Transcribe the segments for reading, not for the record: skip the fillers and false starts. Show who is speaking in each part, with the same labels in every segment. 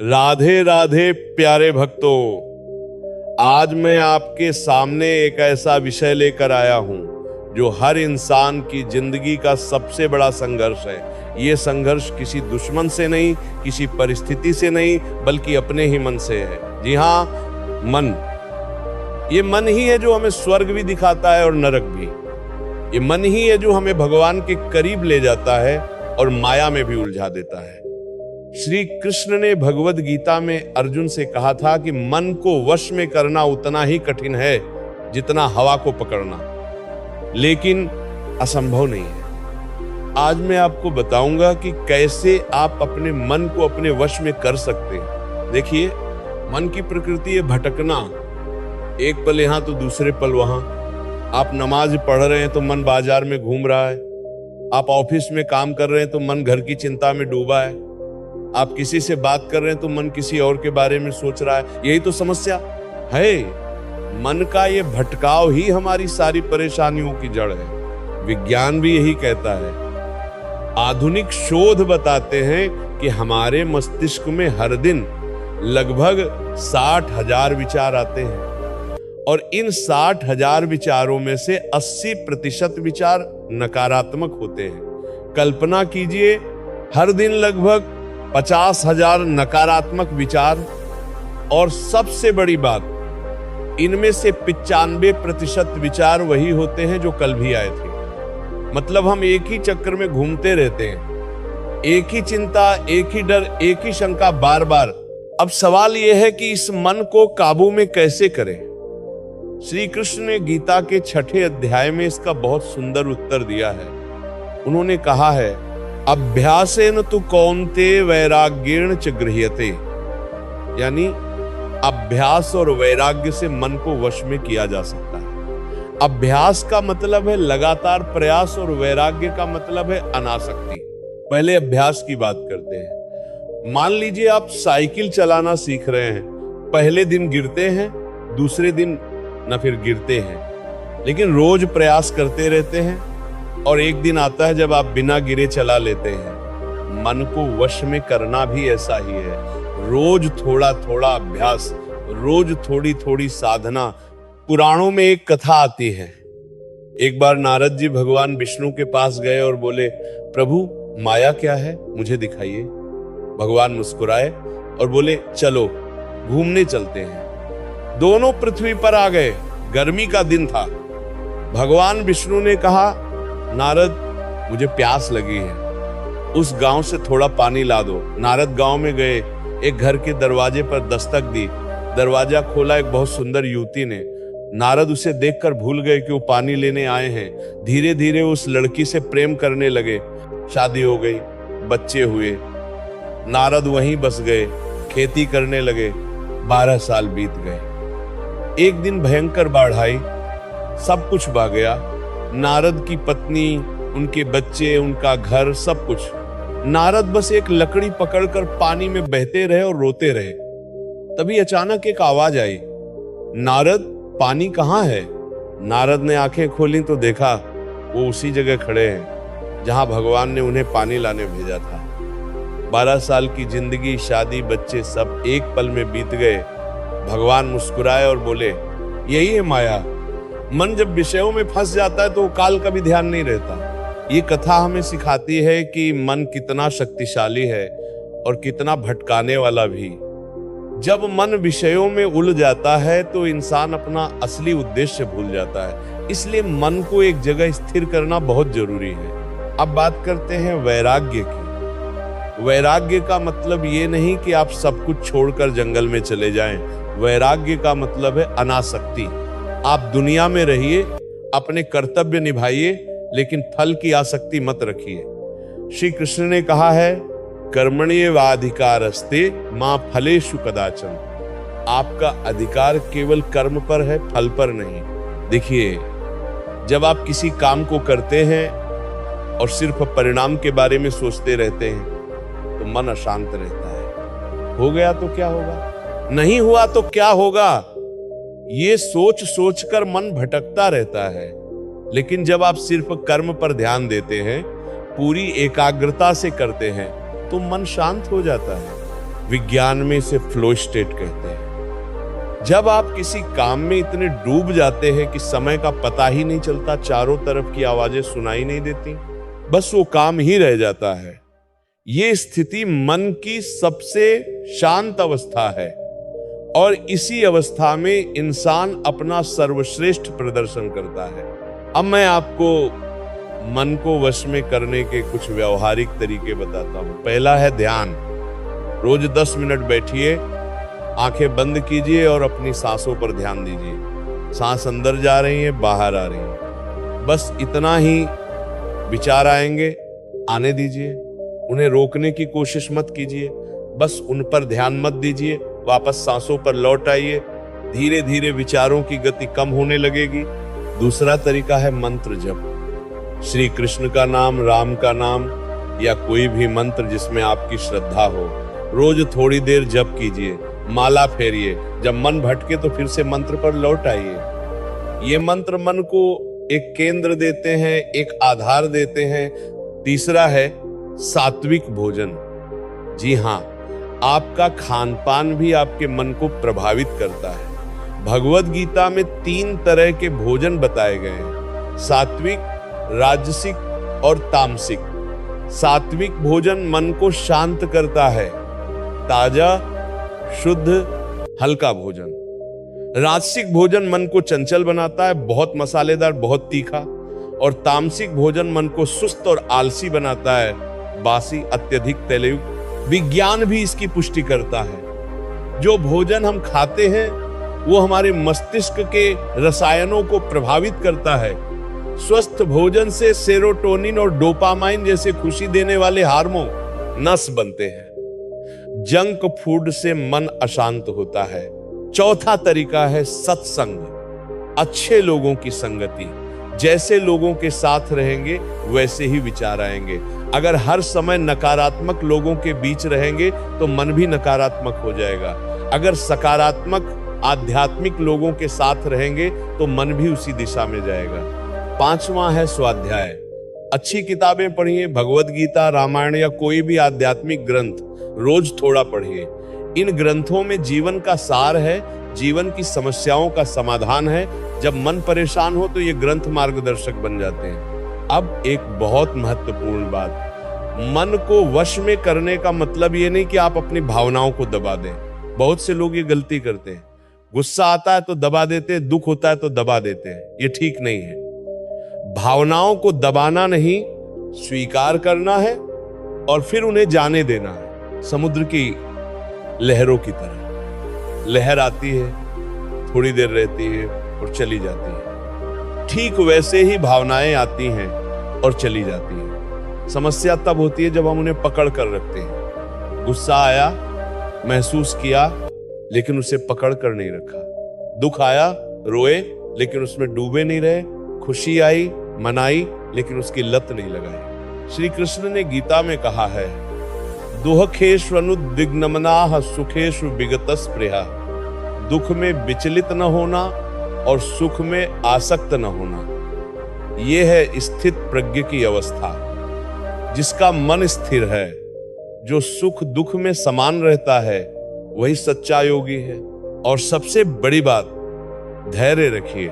Speaker 1: राधे राधे प्यारे भक्तों, आज मैं आपके सामने एक ऐसा विषय लेकर आया हूं जो हर इंसान की जिंदगी का सबसे बड़ा संघर्ष है। ये संघर्ष किसी दुश्मन से नहीं, किसी परिस्थिति से नहीं, बल्कि अपने ही मन से है। जी हाँ, मन। ये मन ही है जो हमें स्वर्ग भी दिखाता है और नरक भी। ये मन ही है जो हमें भगवान के करीब ले जाता है और माया में भी उलझा देता है। श्री कृष्ण ने भगवद गीता में अर्जुन से कहा था कि मन को वश में करना उतना ही कठिन है जितना हवा को पकड़ना, लेकिन असंभव नहीं है। आज मैं आपको बताऊंगा कि कैसे आप अपने मन को अपने वश में कर सकते हैं। देखिए, मन की प्रकृति है भटकना, एक पल यहां तो दूसरे पल वहां। आप नमाज पढ़ रहे हैं तो मन बाजार में घूम रहा है, आप ऑफिस में काम कर रहे हैं तो मन घर की चिंता में डूबा है, आप किसी से बात कर रहे हैं तो मन किसी और के बारे में सोच रहा है। यही तो समस्या है। मन का ये भटकाव ही हमारी सारी परेशानियों की जड़ है। विज्ञान भी यही कहता है। आधुनिक शोध बताते हैं कि हमारे मस्तिष्क में हर दिन लगभग 60,000 विचार आते हैं और इन 60,000 विचारों में से 80% विचार नकारात्मक होते हैं। कल्पना कीजिए, हर दिन लगभग 50,000 नकारात्मक विचार, और सबसे बड़ी बात, इनमें से 95% विचार वही होते हैं जो कल भी आए थे। मतलब हम एक ही चक्कर में घूमते रहते हैं, एक ही चिंता, एक ही डर, एक ही शंका बार बार। अब सवाल यह है कि इस मन को काबू में कैसे करें। श्री कृष्ण ने गीता के 6ठे अध्याय में इसका बहुत सुंदर उत्तर दिया है। उन्होंने कहा है, अभ्यासेन तु कौन्तेय वैराग्येण च गृह्यते, यानी अभ्यास और वैराग्य से मन को वश में किया जा सकता है। अभ्यास का मतलब है लगातार प्रयास और वैराग्य का मतलब है अनासक्ति। पहले अभ्यास की बात करते हैं। मान लीजिए आप साइकिल चलाना सीख रहे हैं। पहले दिन गिरते हैं, दूसरे दिन न फिर गिरते हैं, लेकिन रोज प्रयास करते रहते हैं और एक दिन आता है जब आप बिना गिरे चला लेते हैं। मन को वश में करना भी ऐसा ही है। रोज थोड़ा थोड़ा अभ्यास, रोज थोड़ी थोड़ी साधना। पुराणों में एक कथा आती है। एक बार नारद जी भगवान विष्णु के पास गए और बोले, प्रभु माया क्या है, मुझे दिखाइए। भगवान मुस्कुराए और बोले, चलो घूमने चलते हैं। दोनों पृथ्वी पर आ गए। गर्मी का दिन था। भगवान विष्णु ने कहा, नारद मुझे प्यास लगी है, उस गांव से थोड़ा पानी ला दो। नारद गांव में गए, एक घर के दरवाजे पर दस्तक दी। दरवाजा खोला एक बहुत सुंदर युवती ने। नारद उसे देखकर भूल गए कि वो पानी लेने आए हैं। धीरे धीरे उस लड़की से प्रेम करने लगे। शादी हो गई, बच्चे हुए। नारद वहीं बस गए, खेती करने लगे। 12 साल बीत गए। एक दिन भयंकर बाढ़ आई, सब कुछ बह गया। नारद की पत्नी, उनके बच्चे, उनका घर, सब कुछ। नारद बस एक लकड़ी पकड़कर पानी में बहते रहे और रोते रहे। तभी अचानक एक आवाज आई, नारद पानी कहाँ है? नारद ने आंखें खोली तो देखा वो उसी जगह खड़े हैं जहां भगवान ने उन्हें पानी लाने भेजा था। 12 साल की जिंदगी, शादी, बच्चे, सब एक पल में बीत गए। भगवान मुस्कुराए और बोले, यही है माया। मन जब विषयों में फंस जाता है तो काल का भी ध्यान नहीं रहता। ये कथा हमें सिखाती है कि मन कितना शक्तिशाली है और कितना भटकाने वाला भी। जब मन विषयों में उलझ जाता है तो इंसान अपना असली उद्देश्य भूल जाता है। इसलिए मन को एक जगह स्थिर करना बहुत जरूरी है। अब बात करते हैं वैराग्य की। वैराग्य का मतलब ये नहीं कि आप सब कुछ छोड़कर जंगल में चले जाएं। वैराग्य का मतलब है अनासक्ति। आप दुनिया में रहिए, अपने कर्तव्य निभाइए, लेकिन फल की आसक्ति मत रखिए। श्री कृष्ण ने कहा है, कर्मण्येवाधिकारस्ते मां फलेषु कदाचन। आपका अधिकार केवल कर्म पर है, फल पर नहीं। देखिए, जब आप किसी काम को करते हैं और सिर्फ परिणाम के बारे में सोचते रहते हैं तो मन अशांत रहता है। हो गया तो क्या होगा, नहीं हुआ तो क्या होगा, ये सोच सोचकर मन भटकता रहता है। लेकिन जब आप सिर्फ कर्म पर ध्यान देते हैं, पूरी एकाग्रता से करते हैं, तो मन शांत हो जाता है। विज्ञान में इसे फ्लो स्टेट कहते हैं। जब आप किसी काम में इतने डूब जाते हैं कि समय का पता ही नहीं चलता, चारों तरफ की आवाजें सुनाई नहीं देती, बस वो काम ही रह जाता है। ये स्थिति मन की सबसे शांत अवस्था है और इसी अवस्था में इंसान अपना सर्वश्रेष्ठ प्रदर्शन करता है। अब मैं आपको मन को वश में करने के कुछ व्यवहारिक तरीके बताता हूं। पहला है ध्यान। रोज 10 मिनट बैठिए, आंखें बंद कीजिए और अपनी सांसों पर ध्यान दीजिए। सांस अंदर जा रही है, बाहर आ रही है, बस इतना ही विचार आएंगे, आने दीजिए, उन्हें रोकने की कोशिश मत कीजिए, बस उन पर ध्यान मत दीजिए, वापस सांसों पर लौट आइए। धीरे धीरे विचारों की गति कम होने लगेगी। दूसरा तरीका है मंत्र जप। श्री कृष्ण का नाम, राम का नाम या कोई भी मंत्र जिसमें आपकी श्रद्धा हो, रोज थोड़ी देर जप कीजिए, माला फेरिए। जब मन भटके तो फिर से मंत्र पर लौट आइए। ये मंत्र मन को एक केंद्र देते हैं, एक आधार देते हैं। तीसरा है सात्विक भोजन। जी हाँ, आपका खान पान भी आपके मन को प्रभावित करता है। भगवत गीता में 3 तरह के भोजन बताए गए हैं, सात्विक, राजसिक और तामसिक। सात्विक भोजन मन को शांत करता है, ताजा, शुद्ध, हल्का भोजन। राजसिक भोजन मन को चंचल बनाता है, बहुत मसालेदार, बहुत तीखा। और तामसिक भोजन मन को सुस्त और आलसी बनाता है, बासी, अत्यधिक तैलयुक्त। विज्ञान भी इसकी पुष्टि करता है। जो भोजन हम खाते हैं वो हमारे मस्तिष्क के रसायनों को प्रभावित करता है। स्वस्थ भोजन से सेरोटोनिन और डोपामाइन जैसे खुशी देने वाले हार्मोन नस बनते हैं। जंक फूड से मन अशांत होता है। चौथा तरीका है सत्संग, अच्छे लोगों की संगति। जैसे लोगों के साथ रहेंगे वैसे ही विचार आएंगे। अगर हर समय नकारात्मक लोगों के बीच रहेंगे तो मन भी नकारात्मक हो जाएगा। अगर सकारात्मक आध्यात्मिक लोगों के साथ रहेंगे तो मन भी उसी दिशा में जाएगा। 5वां है स्वाध्याय। अच्छी किताबें पढ़िए, भगवत गीता, रामायण या कोई भी आध्यात्मिक ग्रंथ रोज थोड़ा पढ़िए। इन ग्रंथों में जीवन का सार है, जीवन की समस्याओं का समाधान है। जब मन परेशान हो तो ये ग्रंथ मार्गदर्शक बन जाते हैं। अब एक बहुत महत्वपूर्ण बात, मन को वश में करने का मतलब ये नहीं कि आप अपनी भावनाओं को दबा दें। बहुत से लोग ये गलती करते हैं, गुस्सा आता है तो दबा देते हैं, दुख होता है तो दबा देते हैं। ये ठीक नहीं है। भावनाओं को दबाना नहीं, स्वीकार करना है और फिर उन्हें जाने देना है। समुद्र की लहरों की तरह लहर आती है, थोड़ी देर रहती है और चली जाती है। ठीक वैसे ही भावनाएं आती हैं और चली जाती हैं। समस्या तब होती है जब हम उन्हें पकड़ कर रखते हैं। गुस्सा आया, महसूस किया, लेकिन उसे पकड़ कर नहीं रखा। दुख आया, रोए, लेकिन उसमें डूबे नहीं रहे। खुशी आई, मनाई, लेकिन उसकी लत नहीं लगाई। श्री कृष्ण ने गीता में कहा है, दुःखेष्वनुद्विग्नमनाः सुखेषु विगतस्पृहा। दुख में विचलित न होना और सुख में आसक्त न होना, यह है स्थित प्रज्ञ की अवस्था। जिसका मन स्थिर है, जो सुख दुख में समान रहता है, वही सच्चा योगी है। और सबसे बड़ी बात, धैर्य रखिए।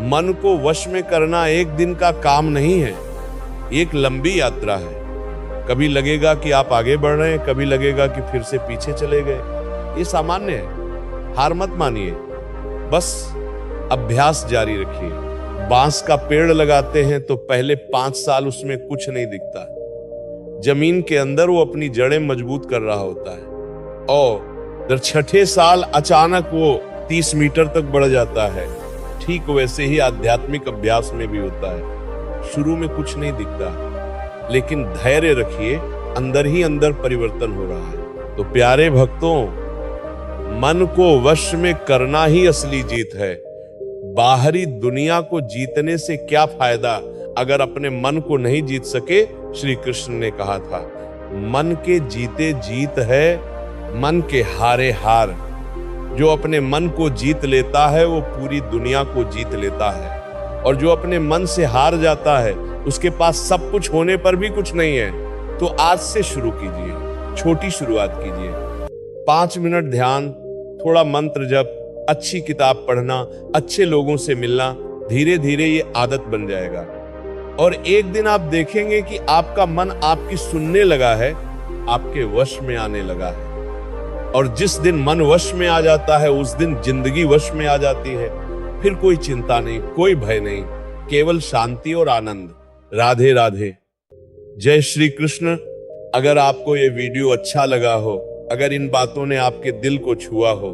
Speaker 1: मन को वश में करना एक दिन का काम नहीं है, एक लंबी यात्रा है। कभी लगेगा कि आप आगे बढ़ रहे हैं, कभी लगेगा कि फिर से पीछे चले गए। ये सामान्य है, हार मत मानिए, बस अभ्यास जारी रखिए। बांस का पेड़ लगाते हैं तो पहले 5 साल उसमें कुछ नहीं दिखता। जमीन के अंदर वो अपनी जड़ें मजबूत कर रहा होता है और 6ठे साल अचानक वो 30 मीटर तक बढ़ जाता है। ठीक वैसे ही आध्यात्मिक अभ्यास में भी होता है। शुरू में कुछ नहीं दिखता, लेकिन धैर्य रखिए, अंदर ही अंदर परिवर्तन हो रहा है। तो प्यारे भक्तों, मन को वश में करना ही असली जीत है। बाहरी दुनिया को जीतने से क्या फायदा अगर अपने मन को नहीं जीत सके। श्री कृष्ण ने कहा था, मन के जीते जीत है, मन के हारे हार। जो अपने मन को जीत लेता है वो पूरी दुनिया को जीत लेता है, और जो अपने मन से हार जाता है उसके पास सब कुछ होने पर भी कुछ नहीं है। तो आज से शुरू कीजिए, छोटी शुरुआत कीजिए। 5 मिनट ध्यान, थोड़ा मंत्र जप, अच्छी किताब पढ़ना, अच्छे लोगों से मिलना, धीरे धीरे ये आदत बन जाएगा। और एक दिन आप देखेंगे कि आपका मन आपकी सुनने लगा है, आपके वश में आने लगा है। और जिस दिन मन वश में आ जाता है उस दिन जिंदगी वश में आ जाती है। फिर कोई चिंता नहीं, कोई भय नहीं, केवल शांति और आनंद। राधे राधे। जय श्री कृष्ण। अगर आपको ये वीडियो अच्छा लगा हो, अगर इन बातों ने आपके दिल को छुआ हो,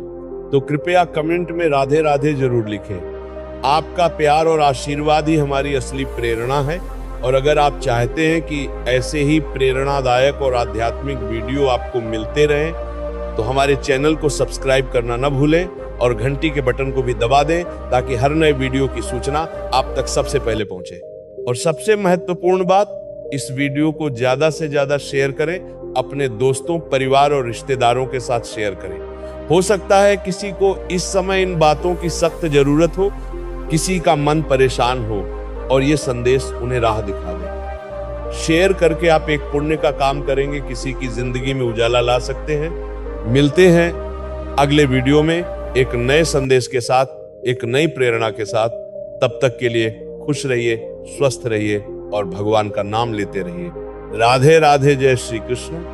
Speaker 1: तो कृपया कमेंट में राधे राधे जरूर लिखें। आपका प्यार और आशीर्वाद ही हमारी असली प्रेरणा है। और अगर आप चाहते हैं कि ऐसे ही प्रेरणादायक और आध्यात्मिक वीडियो आपको मिलते रहें, तो हमारे चैनल को सब्सक्राइब करना न भूलें और घंटी के बटन को भी दबा दें, ताकि हर नए वीडियो की सूचना आप तक सबसे पहले पहुंचे। और सबसे महत्वपूर्ण बात, इस वीडियो को ज्यादा से ज्यादा शेयर करें, अपने दोस्तों, परिवार और रिश्तेदारों के साथ शेयर करें। हो सकता है किसी को इस समय इन बातों की सख्त जरूरत हो, किसी का मन परेशान हो और ये संदेश उन्हें राह दिखा दे। शेयर करके आप एक पुण्य का काम करेंगे, किसी की जिंदगी में उजाला ला सकते हैं। मिलते हैं अगले वीडियो में एक नए संदेश के साथ, एक नई प्रेरणा के साथ। तब तक के लिए खुश रहिए, स्वस्थ रहिए और भगवान का नाम लेते रहिए। राधे राधे। जय श्री कृष्ण।